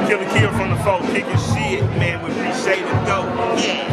Killer Kill from the folk, kicking shit, man, with Chrishaydagoat. Yeah.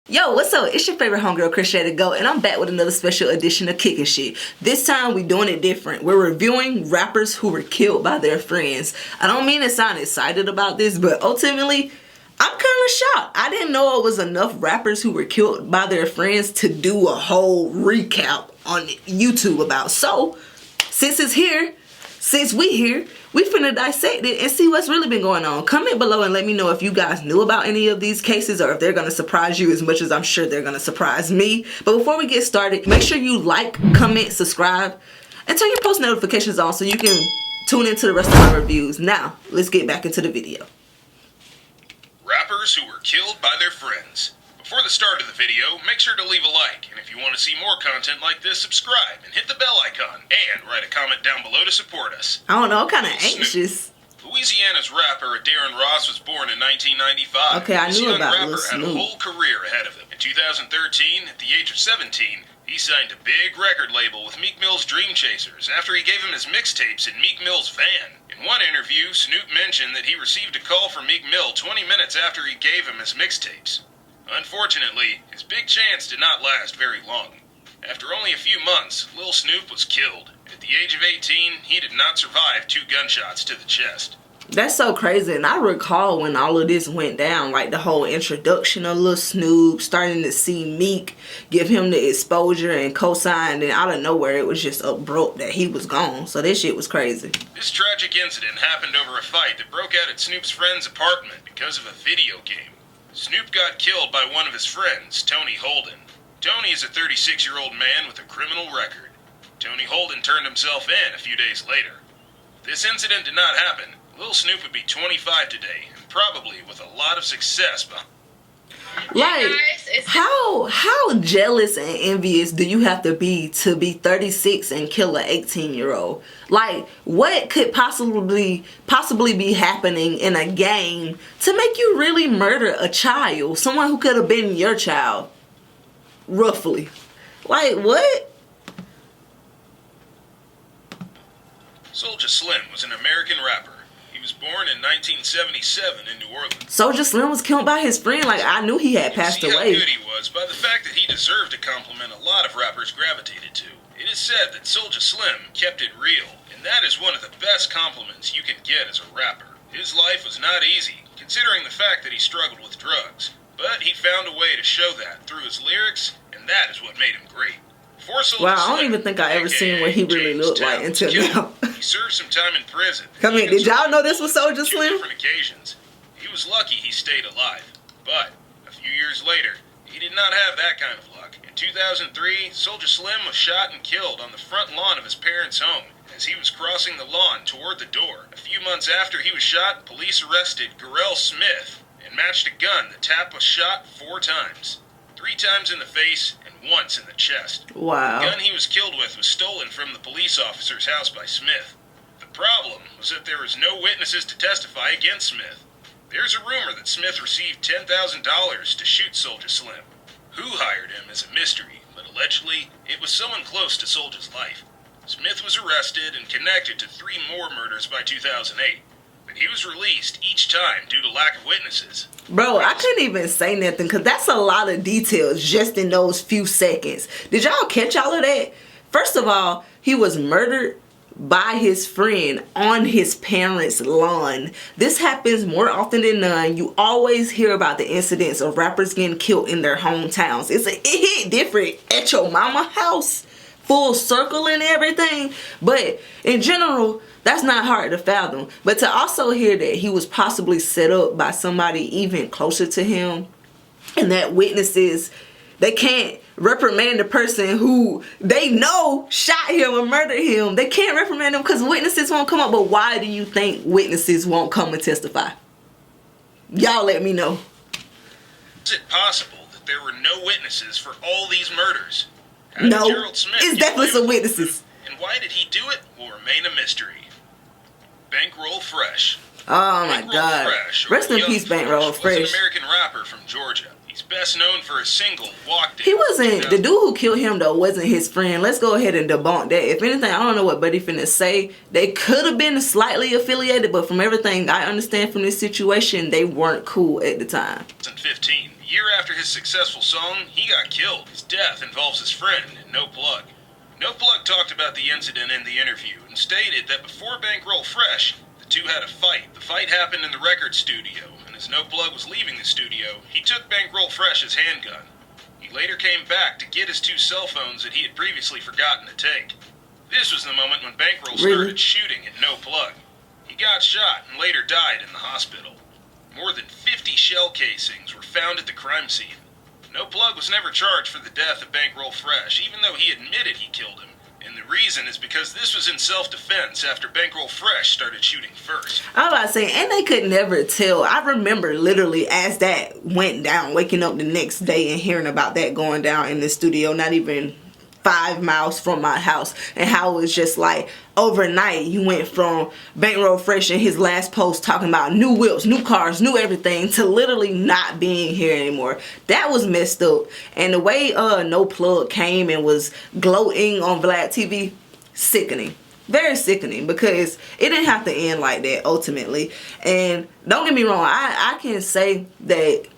Yo, what's up? It's your favorite homegirl, Chrishaydagoat, and I'm back with another special edition of Kickin Shit. This time, we doing it different. We're reviewing rappers who were killed by their friends. I don't mean to sound excited about this, but ultimately, I'm kind of shocked. I didn't know it was enough rappers who were killed by their friends to do a whole recap on YouTube about. So, since it's here, since we here, we finna dissect it and see what's really been going on. Comment below and let me know if you guys knew about any of these cases or if they're gonna surprise you as much as I'm sure they're gonna surprise me. But before we get started, make sure you like, comment, subscribe, and turn your post notifications on so you can tune into the rest of my reviews. Now, let's get back into the video. Rappers who were killed by their friends. Before the start of the video, make sure to leave a like, and if you want to see more content like this, subscribe and hit the bell icon, and write a comment down below to support us. I don't know, I'm kind of anxious. Louisiana's rapper Darren Ross was born in 1995. Okay, I knew about Lil This young rapper had Snoop. a whole career ahead of him. In 2013, at the age of 17, he signed a big record label with Meek Mill's Dream Chasers after he gave him his mixtapes in Meek Mill's van. In one interview, Snoop mentioned that he received a call from Meek Mill 20 minutes after he gave him his mixtapes. Unfortunately, his big chance did not last very long. After only a few months, Lil Snoop was killed. At the age of 18, he did not survive 2 gunshots to the chest. That's so crazy, and I recall when all of this went down, like the whole introduction of Lil Snoop, starting to see Meek give him the exposure and co-sign, and out of nowhere it was just abrupt that he was gone. So this shit was crazy. This tragic incident happened over a fight that broke out at Snoop's friend's apartment because of a video game. Snoop got killed by one of his friends, Tony Holden. Tony is a 36-year-old man with a criminal record. Tony Holden turned himself in a few days later. If this incident did not happen, Lil Snoop would be 25 today, and probably with a lot of success behind. Like, how jealous and envious do you have to be 36 and kill an 18-year-old? Like, what could possibly be happening in a game to make you really murder a child? Someone who could have been your child, roughly. Like, what? Soulja Slim was an American rapper. He was born in 1977 in New Orleans. Soulja Slim was killed by his friend. Like, I knew he had passed away. away. How good he was by the fact that he deserved a compliment a lot of rappers gravitated to. It is said that Soulja Slim kept it real, and that is one of the best compliments you can get as a rapper. His life was not easy, considering the fact that he struggled with drugs, but he found a way to show that through his lyrics, and that is what made him great. Wow, I don't even think I ever seen what he really looked like until now. He served some time in prison. Come in, did y'all know this was Soulja Slim? Different occasions. He was lucky he stayed alive, but a few years later, he did not have that kind of luck. In 2003, Soulja Slim was shot and killed on the front lawn of his parents' home as he was crossing the lawn toward the door. A few months after he was shot, police arrested Gerard Smith and matched a gun. The tap was shot 4 times. 3 times in the face and once in the chest. Wow. The gun he was killed with was stolen from the police officer's house by Smith. The problem was that there was no witnesses to testify against Smith. There's a rumor that Smith received $10,000 to shoot Soulja Slim. Who hired him is a mystery, but allegedly it was someone close to Soulja's life. Smith was arrested and connected to 3 more murders by 2008. But he was released each time due to lack of witnesses. Bro, I couldn't even say nothing because that's a lot of details just in those few seconds. Did y'all catch all of that? First of all, he was murdered by his friend on his parents' lawn. This happens more often than none. You always hear about the incidents of rappers getting killed in their hometowns. It hit different at your mama house, full circle and everything. But in general, that's not hard to fathom. But to also hear that he was possibly set up by somebody even closer to him, and that witnesses, they can't reprimand the person who they know shot him or murdered him. They can't reprimand him because witnesses won't come up. But why do you think witnesses won't come and testify? Y'all let me know. Is it possible that there were no witnesses for all these murders? No, it's definitely some witnesses. And why did he do it will remain a mystery. Bankroll Fresh. Oh my God. Rest in peace, Bankroll Fresh. Was an American rapper from Georgia. He's best known for a single, Walked It. He wasn't, the dude who killed him though wasn't his friend. Let's go ahead and debunk that. If anything, I don't know what Buddy finna say. They could have been slightly affiliated, but from everything I understand from this situation, they weren't cool at the time. 2015, a year after his successful song, he got killed. His death involves his friend, No Plug. No Plug talked about the incident in the interview and stated that before Bankroll Fresh, the two had a fight. The fight happened in the record studio, and as No Plug was leaving the studio, he took Bankroll Fresh's handgun. He later came back to get his 2 cell phones that he had previously forgotten to take. This was the moment when Bankroll started shooting at No Plug. He got shot and later died in the hospital. More than 50 shell casings were found at the crime scene. No Plug was never charged for the death of Bankroll Fresh, even though he admitted he killed him. And the reason is because this was in self-defense after Bankroll Fresh started shooting first. I was about to say, and they could never tell. I remember literally as that went down, waking up the next day and hearing about that going down in the studio, not even 5 miles from my house, and how it was just like overnight you went from Bankroll Fresh in his last post talking about new whips, new cars, new everything, to literally not being here anymore. That was messed up. And the way No Plug came and was gloating on Vlad TV, sickening. Very sickening, because it didn't have to end like that ultimately. And don't get me wrong, I can say that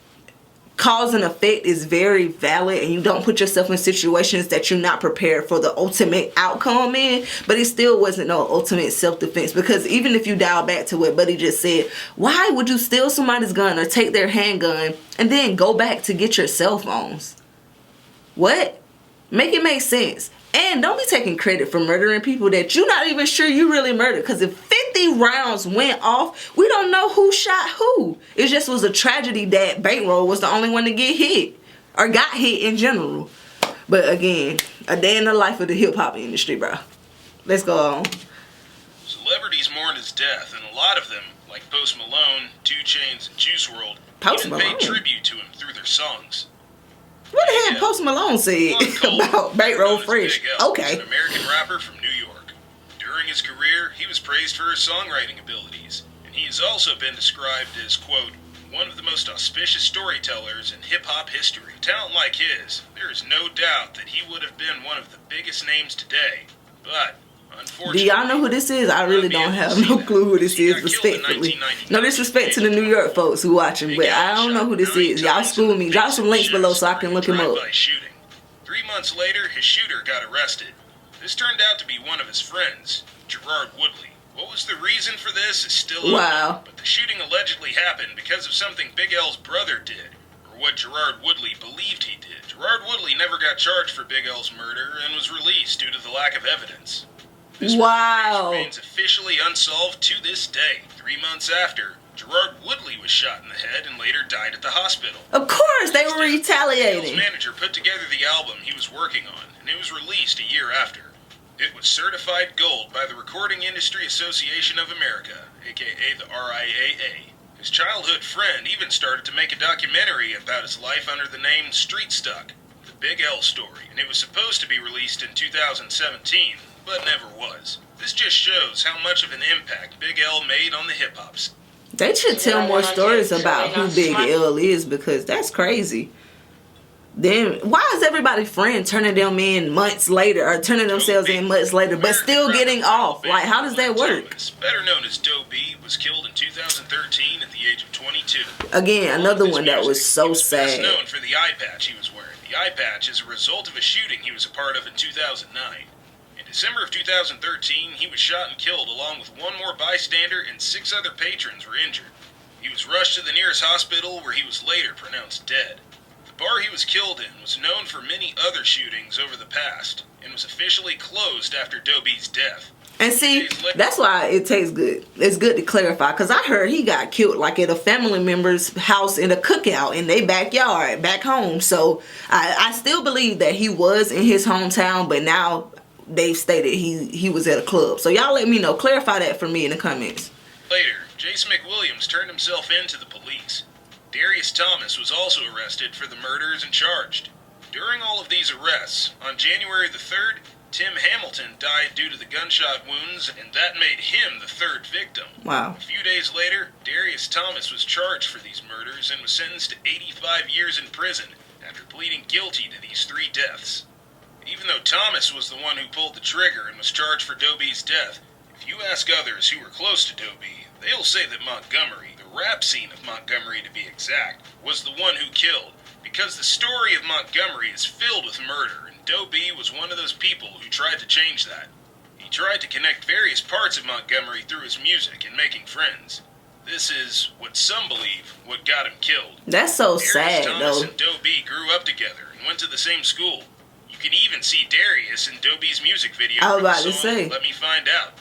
cause and effect is very valid, and you don't put yourself in situations that you're not prepared for the ultimate outcome in, but it still wasn't no ultimate self-defense. Because even if you dial back to what Buddy just said, why would you steal somebody's gun or take their handgun and then go back to get your cell phones? What? Make it make sense. And don't be taking credit for murdering people that you're not even sure you really murdered. Because if 50 rounds went off, we don't know who shot who. It just was a tragedy that Bankroll was the only one to get hit. Or got hit in general. But again, a day in the life of the hip-hop industry, bro. Let's go on. Celebrities mourned his death, and a lot of them, like Post Malone, 2 Chainz, and Juice WRLD, even paid tribute to him through their songs. What the hell Post Malone said about Bankroll Fresh? Okay. An American rapper from New York. During his career, he was praised for his songwriting abilities, and he has also been described as, quote, one of the most auspicious storytellers in hip-hop history. Talent like his, there is no doubt that he would have been one of the biggest names today, but unfortunately, do y'all know who this is? I really don't have no clue who this is, respectfully. No disrespect to the New York folks who watching, but I don't know who this is. Y'all school me. Drop some links below so I can look him up. 3 months later, his shooter got arrested. This turned out to be one of his friends, Gerard Woodley. What was the reason for this is still unknown, but the shooting allegedly happened because of something Big L's brother did, or what Gerard Woodley believed he did. Gerard Woodley never got charged for Big L's murder and was released due to the lack of evidence. This remains officially unsolved to this day. 3 months after, Gerard Woodley was shot in the head and later died at the hospital. Of course, they were retaliating. His manager put together the album he was working on, and it was released a year after. It was certified gold by the Recording Industry Association of America, aka the RIAA. His childhood friend even started to make a documentary about his life under the name Street Stuck, the Big L story, and it was supposed to be released in 2017. But never was. This just shows how much of an impact Big L made on the hip-hop scene. They should tell more stories about who Big L is, because that's crazy. Then why is everybody friend turning them in months later, or turning themselves in months later, but still getting off? Like, how does that work? Better known as Doe B, was killed in 2013 at the age of 22. Again, another one that was so sad. He was best known for the eye patch he was wearing. The eye patch is a result of a shooting he was a part of in 2009. In December of 2013, he was shot and killed along with 1 more bystander, and 6 other patrons were injured. He was rushed to the nearest hospital where he was later pronounced dead. The bar he was killed in was known for many other shootings over the past, and was officially closed after Doe B's death. And see, that's why it tastes good. It's good to clarify, because I heard he got killed like at a family member's house in a cookout in their backyard back home. So I still believe that he was in his hometown, but now they've stated he was at a club. So y'all let me know. Clarify that for me in the comments. Later, Jace McWilliams turned himself in to the police. Darius Thomas was also arrested for the murders and charged. During all of these arrests, on January the 3rd, Tim Hamilton died due to the gunshot wounds, and that made him the third victim. Wow. A few days later, Darius Thomas was charged for these murders and was sentenced to 85 years in prison after pleading guilty to these 3 deaths. Even though Thomas was the one who pulled the trigger and was charged for Doe B's death, if you ask others who were close to Doe B, they'll say that Montgomery, the rap scene of Montgomery to be exact, was the one who killed, because the story of Montgomery is filled with murder, and Doe B was one of those people who tried to change that. He tried to connect various parts of Montgomery through his music and making friends. This is, what some believe, what got him killed. That's so Darius sad, Thomas though. and Doe B grew up together and went to the same school. You can even see Darius in Doe B's music video I was for the about to song say. Let Me Find Out.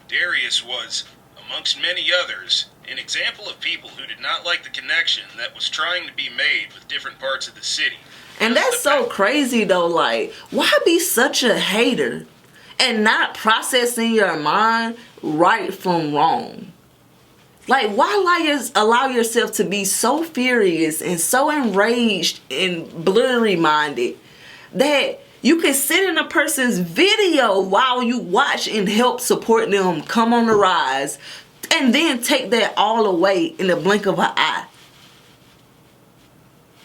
Darius was, amongst many others, an example of people who did not like the connection that was trying to be made with different parts of the city. And that's so crazy though, like, why be such a hater and not processing your mind right from wrong? Like, why allow yourself to be so furious and so enraged and blurry-minded that you can sit in a person's video while you watch and help support them come on the rise, and then take that all away in the blink of an eye?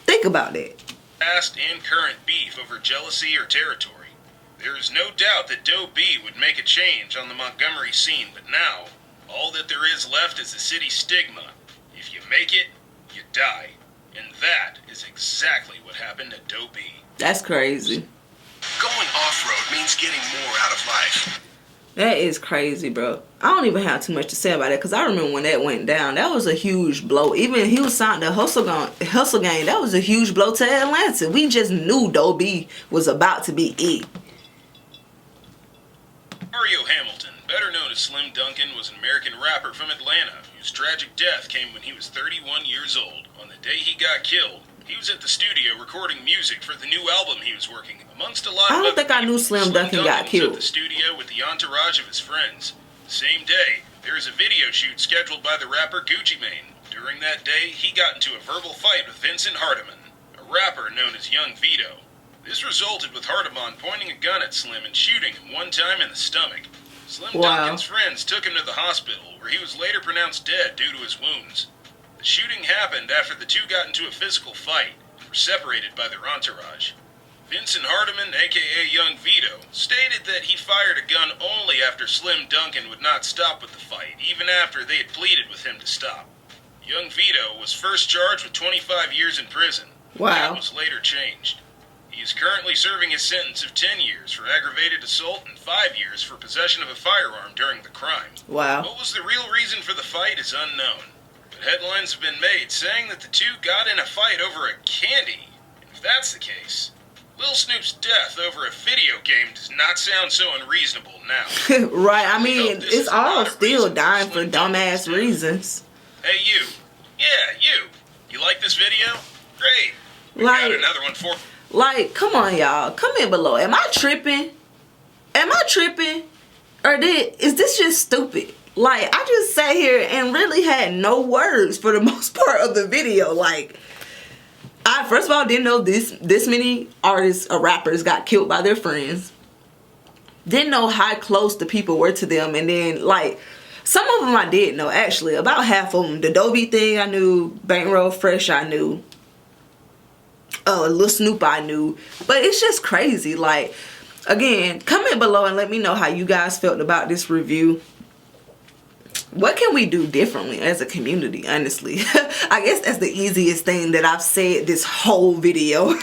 Think about that. Past and current beef over jealousy or territory. There is no doubt that Doe B would make a change on the Montgomery scene, but now, all that there is left is the city stigma. If you make it, you die. And that is exactly what happened to Doe B. That's crazy. Going off-road means getting more out of life. That is crazy, bro. I don't even have too much to say about it, because I remember when that went down. That was a huge blow. Even he was signed to Hustle Gang. That was a huge blow to Atlanta. We just knew Doe B was about to be it. Mario Hamilton, better known as Slim Duncan, was an American rapper from Atlanta whose tragic death came when he was 31 years old. On the day he got killed, he was at the studio recording music for the new album he was working on. Amongst a lot of I don't think I knew Slim Duncan got was killed. at the studio with the entourage of his friends. The same day, there is a video shoot scheduled by the rapper Gucci Mane. During that day, he got into a verbal fight with Vincent Hardiman, a rapper known as Young Vito. This resulted with Hardiman pointing a gun at Slim and shooting him one time in the stomach. Slim Duncan's friends took him to the hospital, where he was later pronounced dead due to his wounds. The shooting happened after the two got into a physical fight and were separated by their entourage. Vincent Hardiman, aka Young Vito, stated that he fired a gun only after Slim Duncan would not stop with the fight, even after they had pleaded with him to stop. Young Vito was first charged with 25 years in prison. Wow. That was later changed. He is currently serving a sentence of 10 years for aggravated assault and 5 years for possession of a firearm during the crime. Wow. What was the real reason for the fight is unknown, but headlines have been made saying that the two got in a fight over a candy. And if that's the case, Lil Snoop's death over a video game does not sound so unreasonable now. Right, I mean, this it's is all not a still reason dying for for Slim Duncan's dumbass death. reasons. Hey you. Yeah, you. You like this video? Great. We Like- got another one for... Like, come on, y'all. Comment below. Am I tripping? Am I tripping? Or is this just stupid? Like, I just sat here and really had no words for the most part of the video. Like, I first of all didn't know this many artists or rappers got killed by their friends. Didn't know how close the people were to them. And then, like, some of them I did know, actually. About half of them. The Doe B thing I knew. Bankroll Fresh I knew. Lil Snoop I knew. But it's just crazy. Like, again, comment below and let me know how you guys felt about this review. What can we do differently as a community, honestly? I guess that's the easiest thing that I've said this whole video.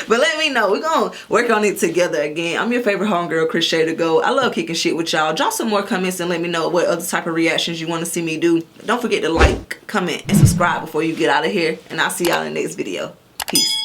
But let me know. We're going to work on it together again. I'm your favorite homegirl, Chrishaydagoat. I love kicking shit with y'all. Drop some more comments and let me know what other type of reactions you want to see me do. Don't forget to like, comment, and subscribe before you get out of here. And I'll see y'all in the next video. Peace.